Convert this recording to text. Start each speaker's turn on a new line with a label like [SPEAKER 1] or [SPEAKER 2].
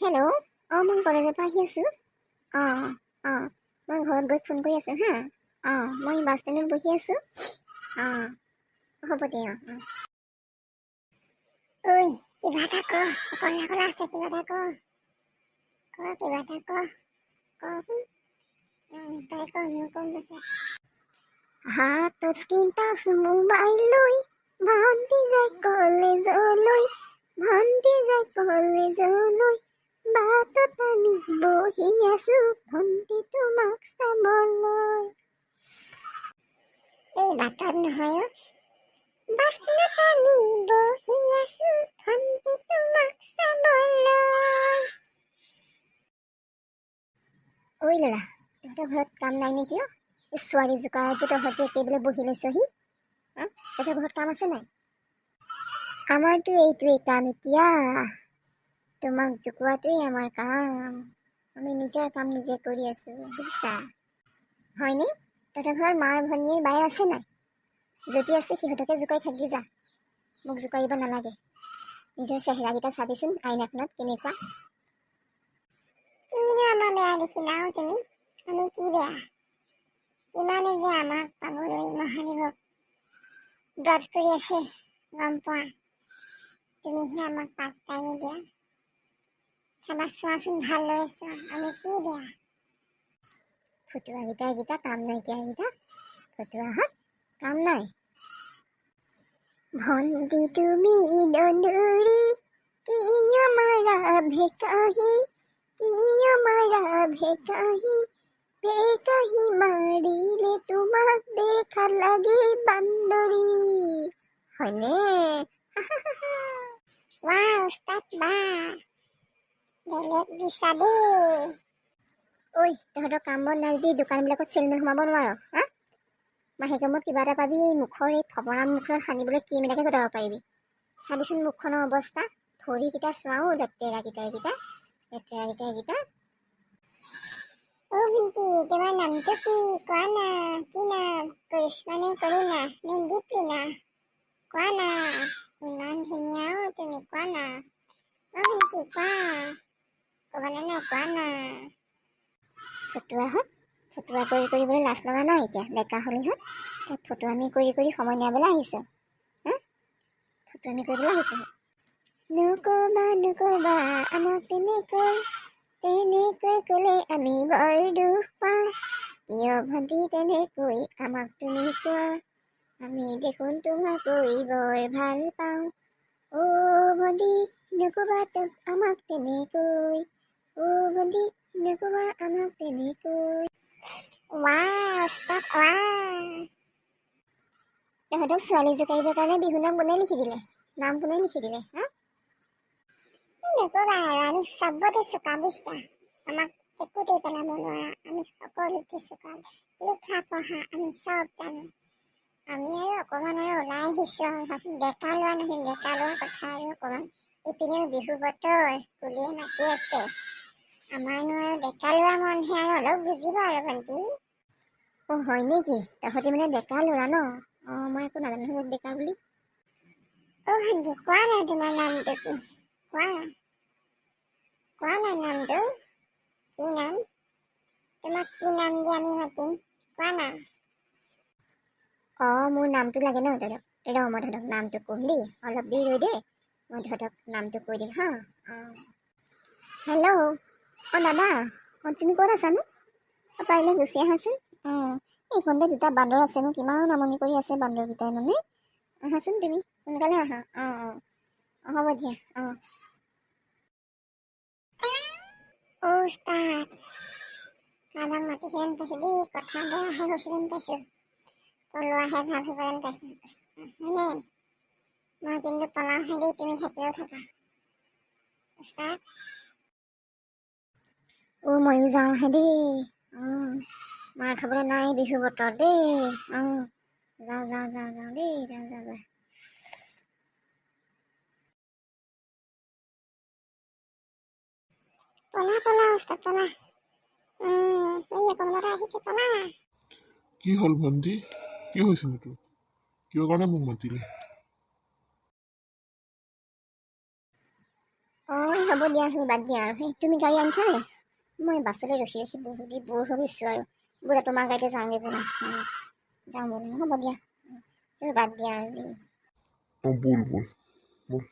[SPEAKER 1] Hello', মই কলেজৰ পৰা আহি আছোঁ। মই ঘৰত গৈ ফোন কৰি আছোঁ হা। মই বাছ ষ্টেণ্ডত বহি আছোঁ। হ'ব দে। ঐ কিবা এটা ক, অকলে অকলে আছে, কিবা এটা ক, কিবা এটা কচোন। তই ক, মোৰ কম আছে। হাতত স্ক্ৰীন টাচ মোবাইল লৈ ভণ্টি যায় কলেজলৈ, ভণ্টি যায় কলেজলৈ, বাটত আমি বহি আছো ভণ্টি তোমাক চাবলৈ। এই বাটত নহয় বাছত আমি বহি আছো ভণ্টি তোমাক চাবলৈ। ঐ ল'ৰা, তহঁতৰ ঘৰত কাম নাই নেকি? ছোৱালী জোকাৰত যে তহঁতি একেবাৰে বহি লৈছহি। তহঁতৰ ঘৰত কাম আছে নাই? আমাৰতো এইটোৱেই কাম এতিয়া, তোমাক জোকোৱাটোৱেই আমাৰ কাম। আমি নিজৰ কাম নিজে কৰি আছো, বুজিছা? হয়নে? তহঁতৰ ঘৰত মাৰ ভনীৰ বায়েৰ আছে নাই? যদি আছে সিহঁতকে জোকাই থাকি যা, মোক জোকাৰিব নালাগে। নিজৰ চেহেৰাকেইটা চাবিচোন আইনাখনত কেনেকুৱা। কিনো আমাৰ বেয়া দেখি নাও তুমি? আমি কি বেয়া? কিমানে যে আমাক পাবলৈ মহাদেৱক ব্ৰত কৰি আছে গম পোৱা? তুমিহে আমাক পাত্তাই নিদিয়া। চাবা, চোৱাচোন ভালদৰে চোৱা, আমি কি বেয়া? ফটুৱাকেইটা কাম নাইকিয়াকেইটা, ফটুৱাহঁত কাম নাই। ভণ্টি তুমি দন্দুৰি কিয় মাৰা ভেকাহি, কিয় মাৰা ভেকাহি, ভেকাহি মাৰিলে তোমাক দেখা লাগে বান্দৰী। হয়নে? ৱাহ উস্তাদ বাহ, বেলেগ দিছা দেই। ঐ তহঁতৰ কাম বন নাই যদি দোকানবিলাকত চেলমেল সোমাব নোৱাৰ? মাহেকৰ মূৰত কিবা এটা পাবি, মুখৰ এই ফপৰা মুখত সানিবলৈ ক্ৰীম এটাকে কটাব পাৰিবি। চাবিচোন মুখখনৰ অৱস্থা, ভৰিকেইটা চোৱাও লেতেৰাকেইটা। ভণ্টি তোমাৰ নামটো কি? কোৱা না, কি নাম? কৰিশ্মা নে কৰিনা নে দীপলিনা? কোৱা না, ইমান ধুনীয়া তুমি, কোৱা না। ভণ্টি কোৱা, ক'বানে নাই, কোৱা না। ফটুৱাহঁত, ফটুৱা কৰিবলৈ লাজ লগা নাই এতিয়া? ডেকা হলিহঁত ফটুৱামি কৰি সময় নিয়াবলৈ আহিছে। ফটুৱামি কৰিবলৈ আহিছে। নকবা আমাক তেনেকৈ ক'লে আমি বৰ দুখ পাওঁ। কিয় ভণ্টি তেনেকৈ আমাক তুমি কোৱা? আমি দেখোন তোমাকৈ বৰ ভাল পাওঁ। ভণ্টি নকবা আমাক তেনেকৈ, ভণ্টি নকবা আমাক তেনেকৈ। তহঁতক ছোৱালী জোকাৰিবৰ কাৰণে বিহু নাম কোনে লিখি দিলে? নাম কোনে লিখি দিলে? নকবা আৰু, আমি চবতে চোকা বুজিছা। আমাক একোতেই পেলাব নোৱাৰা, আমি সকলোতে চোকা। লিখা পঢ়া আমি চব জানো। আমি আৰু অকণমান আৰু ওলাই আহিছো আৰু ডেকা লোৱা নহয়, ডেকা লোৱাৰ কথা আৰু অকণমান। ইপিনেও বিহু বতৰ, কুলিয়ে মাতি আছে। আমাৰনো আৰু ডেকা লোৱা মনহে, আৰু অলপ বুজিবা আৰু ভণ্টি। হয় নেকি? তহঁতি মানে ডেকা ল'ৰা ন? মই একো নাজানো ডেকা বুলি। ভণ্টি কোৱা নাই তোমাৰ নামটো কি? কোৱা নাই নামটো কি? নাম তোমাক কি নাম দি আমি মাতিম? কোৱা না। মোৰ নামটো লাগে ন তহঁতক? মই তহঁতক নামটো ক'ম দেই, অলপ দেৰি ৰৈ দেই, মই তহঁতক নামটো কৈ দিম হা। হেল্ল', দাদা, তুমি ক'ত আছানো? পাৰিলে গুচি আহাচোন। এইখনতে দুটা বান্দৰ আছে, মোক কিমান আমনি কৰি আছে বান্দৰকেইটাই মানে। আহাচোন তুমি, সোনকালে আহা। হ'ব দিয়া। উস্তাদ, কাৰোবাক মাতিছে যেন পাইছোঁ দেই, কথা বেয়াহে হৈছে যেন পাইছোঁ, পলোৱাহে ভাল হ'ব যেন পাইছোঁ। হয়নে? মই কিন্তু পলাওহে দেই, তুমি থাকিলেও থাকা। উস্তাদ, ময়ো যাওঁহে দেই। মাৰ খাবলৈ নাই বিহু বতৰ দেই। যাওঁ দেই, যাওঁ। পলা উস্তাদ পলা। অকণমান আহিছে, পলা।
[SPEAKER 2] কি হ'ল ভণ্টি? কি হৈছিল তোৰ? কিয় কাৰণে মোক মাতিলে?
[SPEAKER 1] হ'ব দিয়া তুমি বাদ দিয়া আৰু সেই তুমি গাড়ী আনিছা নে মই বাছলৈ ৰখি বহুত বৰ হৈ গৈছোঁ আৰু বোলে তোমাৰ গাড়ীতে যাওঁগৈ বোলে যাওঁ বোলে হ'ব দিয়া তুমি বাদ দিয়া আৰু দেই
[SPEAKER 2] বল বল বল